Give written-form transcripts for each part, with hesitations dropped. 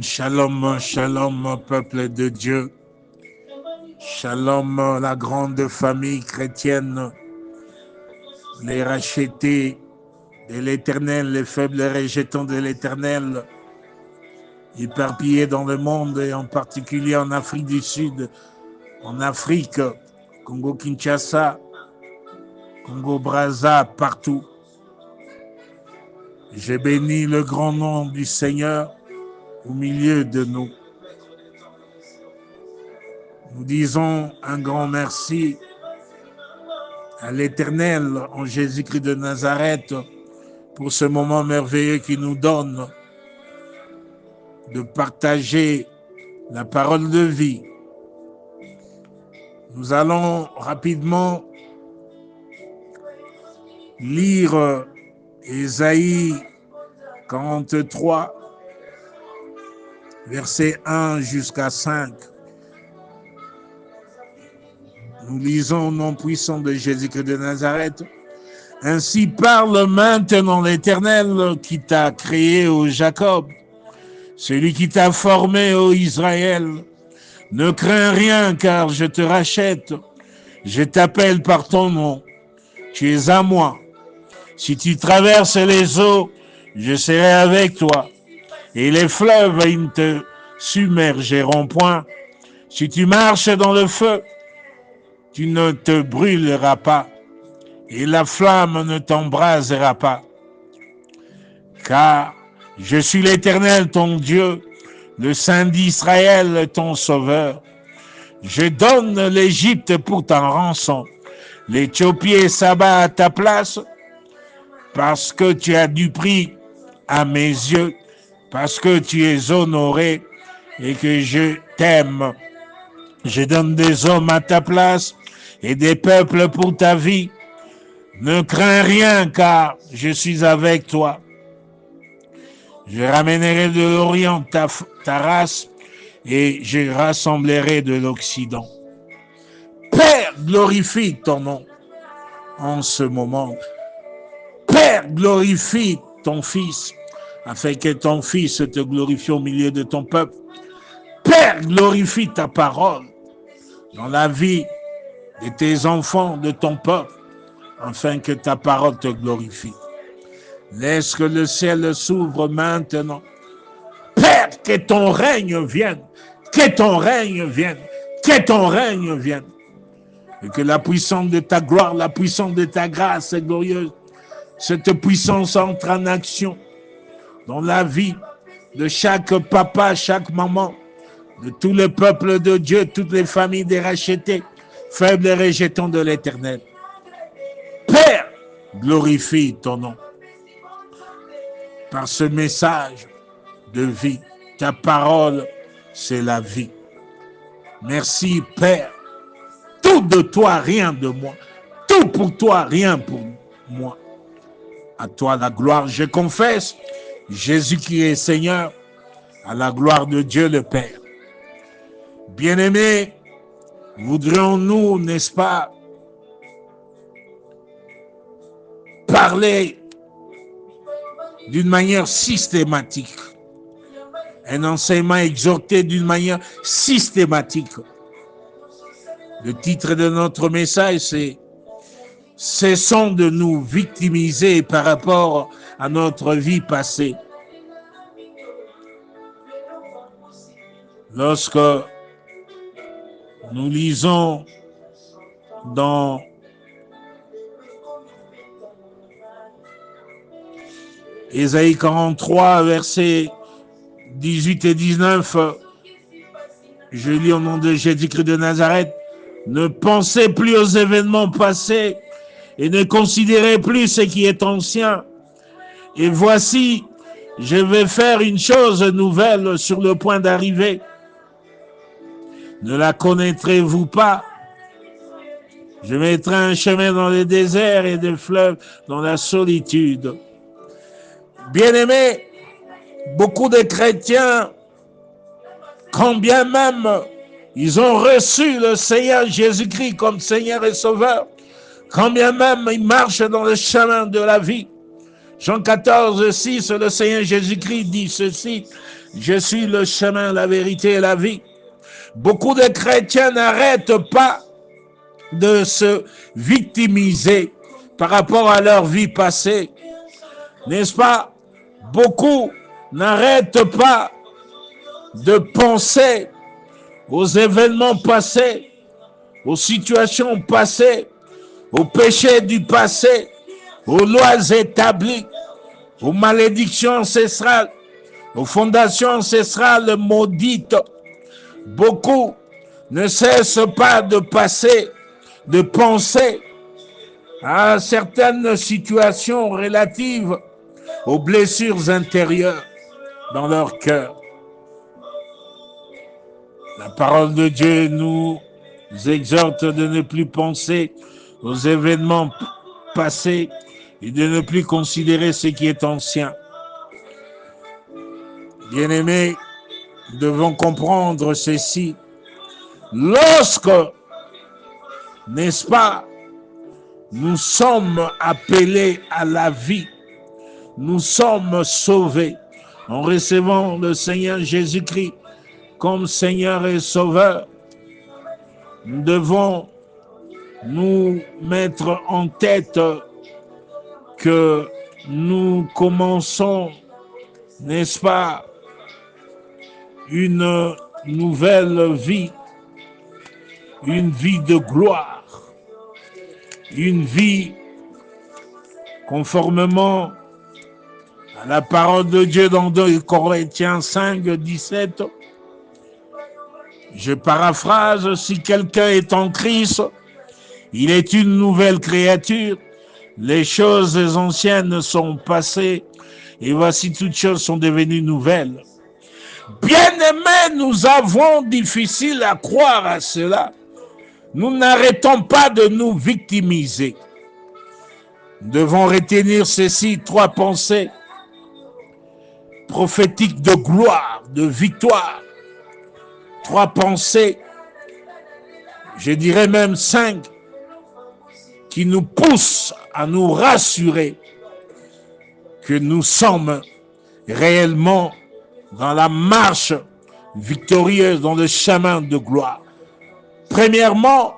Shalom, shalom, peuple de Dieu. Shalom, la grande famille chrétienne, les rachetés de l'Éternel, les faibles rejetons de l'Éternel, éparpillés dans le monde et en particulier en Afrique du Sud, en Afrique, Congo-Kinshasa, Congo-Brazza, partout. Je bénis le grand nom du Seigneur au milieu de nous. Nous disons un grand merci à l'Éternel en Jésus-Christ de Nazareth pour ce moment merveilleux qu'il nous donne de partager la parole de vie. Nous allons rapidement lire Ésaïe 43, versets 1 jusqu'à 5. Nous lisons au nom puissant de Jésus-Christ de Nazareth. Ainsi parle maintenant l'Éternel qui t'a créé, ô Jacob, celui qui t'a formé, ô Israël. Ne crains rien, car je te rachète. Je t'appelle par ton nom. Tu es à moi. Si tu traverses les eaux, je serai avec toi. Et les fleuves, ils ne te submergeront point. Si tu marches dans le feu, tu ne te brûleras pas. Et la flamme ne t'embrasera pas. Car je suis l'Éternel, ton Dieu, le Saint d'Israël, ton Sauveur. Je donne l'Égypte pour ta rançon, l'Éthiopie et Saba à ta place, parce que tu as du prix à mes yeux, parce que tu es honoré et que je t'aime. Je donne des hommes à ta place et des peuples pour ta vie. Ne crains rien, car je suis avec toi. Je ramènerai de l'Orient ta race et je rassemblerai de l'Occident. Père, glorifie ton nom en ce moment. Père, glorifie ton Fils, afin que ton Fils te glorifie au milieu de ton peuple. Père, glorifie ta parole dans la vie de tes enfants, de ton peuple, afin que ta parole te glorifie. Laisse que le ciel s'ouvre maintenant. Père, que ton règne vienne, que ton règne vienne, que ton règne vienne. Et que la puissance de ta gloire, la puissance de ta grâce est glorieuse. Cette puissance entre en action dans la vie de chaque papa, chaque maman, de tous les peuples de Dieu, toutes les familles des rachetés, faibles et rejetons de l'Éternel. Père, glorifie ton nom par ce message de vie. Ta parole, c'est la vie. Merci, Père. Tout de toi, rien de moi. Tout pour toi, rien pour moi. À toi la gloire, je confesse, Jésus qui est Seigneur, à la gloire de Dieu le Père. Bien-aimés, voudrions-nous, n'est-ce pas, parler d'une manière systématique, un enseignement exhorté d'une manière systématique. Le titre de notre message, c'est « Cessons de nous victimiser par rapport à notre vie passée ». Lorsque nous lisons dans Ésaïe 43, versets 18 et 19, je lis au nom de Jésus-Christ de Nazareth, « Ne pensez plus aux événements passés et ne considérez plus ce qui est ancien. Et voici, je vais faire une chose nouvelle sur le point d'arriver. Ne la connaîtrez-vous pas? Je mettrai un chemin dans les déserts et des fleuves dans la solitude. » Bien-aimés, beaucoup de chrétiens, quand bien même ils ont reçu le Seigneur Jésus-Christ comme Seigneur et Sauveur, quand bien même ils marchent dans le chemin de la vie, Jean 14, 6, le Seigneur Jésus-Christ dit ceci, « Je suis le chemin, la vérité et la vie. Beaucoup de chrétiens n'arrêtent pas de se victimiser par rapport à leur vie passée. N'est-ce pas? Beaucoup n'arrêtent pas de penser aux événements passés, aux situations passées, aux péchés du passé, aux lois établies, aux malédictions ancestrales, aux fondations ancestrales maudites. Beaucoup ne cessent pas de passer, de penser à certaines situations relatives aux blessures intérieures dans leur cœur. La parole de Dieu nous exhorte de ne plus penser aux événements passés et de ne plus considérer ce qui est ancien. Bien-aimés, nous devons comprendre ceci. Lorsque, n'est-ce pas, nous sommes appelés à la vie, nous sommes sauvés en recevant le Seigneur Jésus-Christ comme Seigneur et Sauveur, nous devons nous mettre en tête que nous commençons, n'est-ce pas, une nouvelle vie, une vie de gloire, une vie conformément à la parole de Dieu dans 2 Corinthiens 5, 17. Je paraphrase, si quelqu'un est en Christ, il est une nouvelle créature. Les choses anciennes sont passées et voici toutes choses sont devenues nouvelles. Bien-aimés, nous avons difficile à croire à cela. Nous n'arrêtons pas de nous victimiser. Nous devons retenir ceci, 3 pensées prophétiques de gloire, de victoire. 3 pensées, je dirais même 5, qui nous poussent à nous rassurer que nous sommes réellement dans la marche victorieuse, dans le chemin de gloire. Premièrement,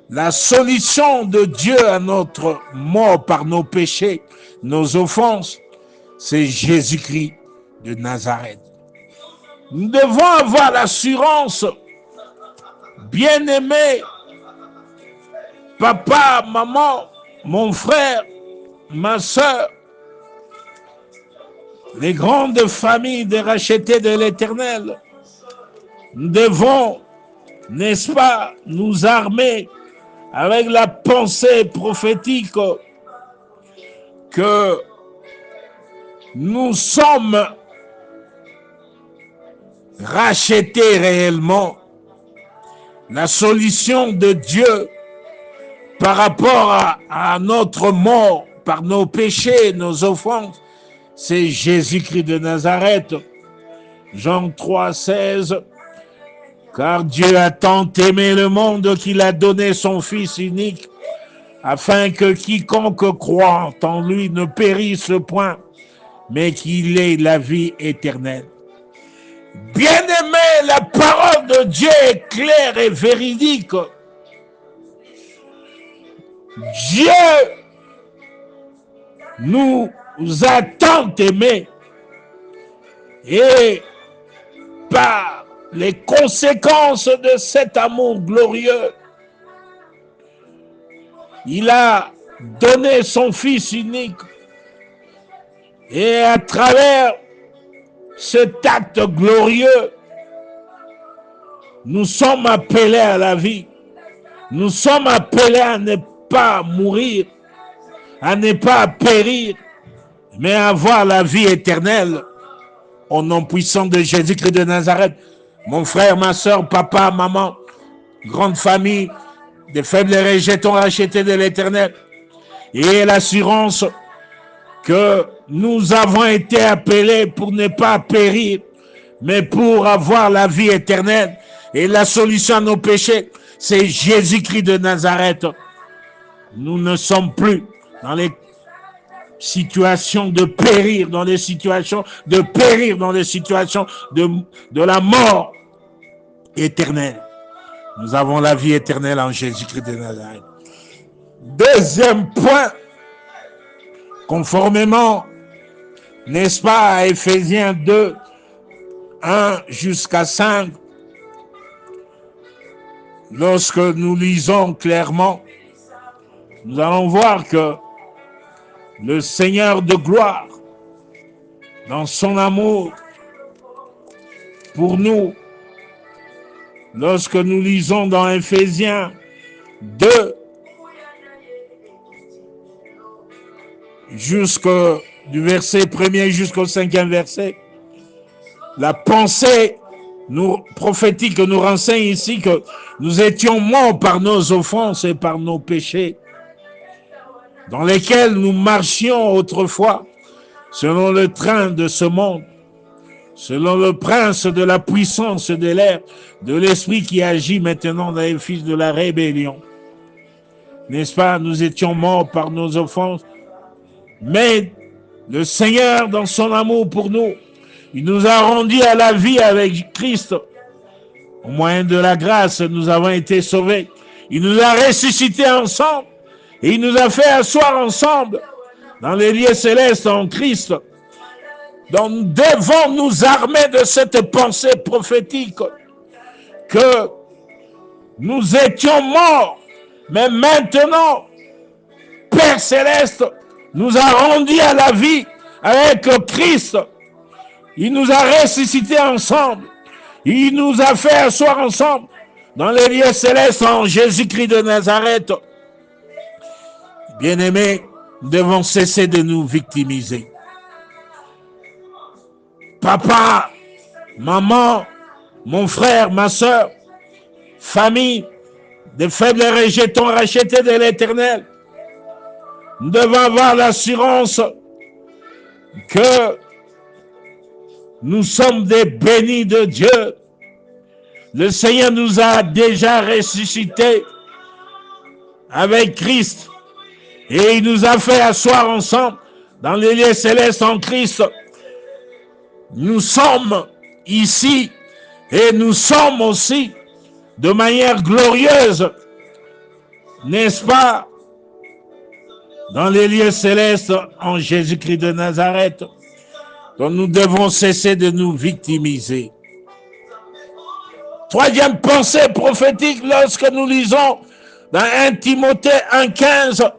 la solution de Dieu à notre mort par nos péchés, nos offenses, c'est Jésus-Christ de Nazareth. Nous devons avoir l'assurance, bien-aimé, papa, maman, mon frère, ma soeur, les grandes familles des rachetés de l'Éternel. Nous devons, n'est-ce pas, nous armer avec la pensée prophétique que nous sommes racheter réellement. La solution de Dieu par rapport à notre mort, par nos péchés, nos offenses, c'est Jésus-Christ de Nazareth. Jean 3, 16. Car Dieu a tant aimé le monde qu'il a donné son Fils unique, afin que quiconque croit en lui ne périsse point, mais qu'il ait la vie éternelle. Bien-aimé, la parole de Dieu est claire et véridique. Dieu nous a tant aimés et par les conséquences de cet amour glorieux, il a donné son Fils unique et à travers cet acte glorieux, nous sommes appelés à la vie. Nous sommes appelés à ne pas mourir, à ne pas périr, mais à avoir la vie éternelle au nom puissant de Jésus-Christ de Nazareth. Mon frère, ma soeur, papa, maman, grande famille, des faibles rejetons rachetés de l'Éternel, et l'assurance que nous avons été appelés pour ne pas périr, mais pour avoir la vie éternelle. Et la solution à nos péchés, c'est Jésus-Christ de Nazareth. Nous ne sommes plus dans les situations de périr, dans des situations de périr, dans des situations de la mort éternelle. Nous avons la vie éternelle en Jésus-Christ de Nazareth. Deuxième point, conformément, n'est-ce pas, à Éphésiens 2, 1 jusqu'à 5, lorsque nous lisons clairement, nous allons voir que le Seigneur de gloire, dans son amour pour nous, lorsque nous lisons dans Éphésiens 2, du verset 1er jusqu'au 5e verset, la pensée prophétique nous renseigne ici que nous étions morts par nos offenses et par nos péchés, dans lesquels nous marchions autrefois, selon le train de ce monde, selon le prince de la puissance de l'air, de l'esprit qui agit maintenant dans les fils de la rébellion. N'est-ce pas? Nous étions morts par nos offenses, mais le Seigneur, dans son amour pour nous, il nous a rendus à la vie avec Christ. Au moyen de la grâce, nous avons été sauvés. Il nous a ressuscités ensemble et il nous a fait asseoir ensemble dans les lieux célestes en Christ. Donc nous devons nous armer de cette pensée prophétique que nous étions morts, mais maintenant, Père Céleste nous a rendus à la vie avec Christ. Il nous a ressuscités ensemble. Il nous a fait asseoir ensemble dans les lieux célestes en Jésus-Christ de Nazareth. Bien-aimés, nous devons cesser de nous victimiser. Papa, maman, mon frère, ma soeur, famille, des faibles rejetons rachetés de l'Éternel. Nous devons avoir l'assurance que nous sommes des bénis de Dieu. Le Seigneur nous a déjà ressuscités avec Christ et il nous a fait asseoir ensemble dans les lieux célestes en Christ. Nous sommes ici et nous sommes aussi de manière glorieuse, n'est-ce pas, dans les lieux célestes en Jésus-Christ de Nazareth. Donc nous devons cesser de nous victimiser. Troisième pensée prophétique, lorsque nous lisons dans 1 Timothée 1,15,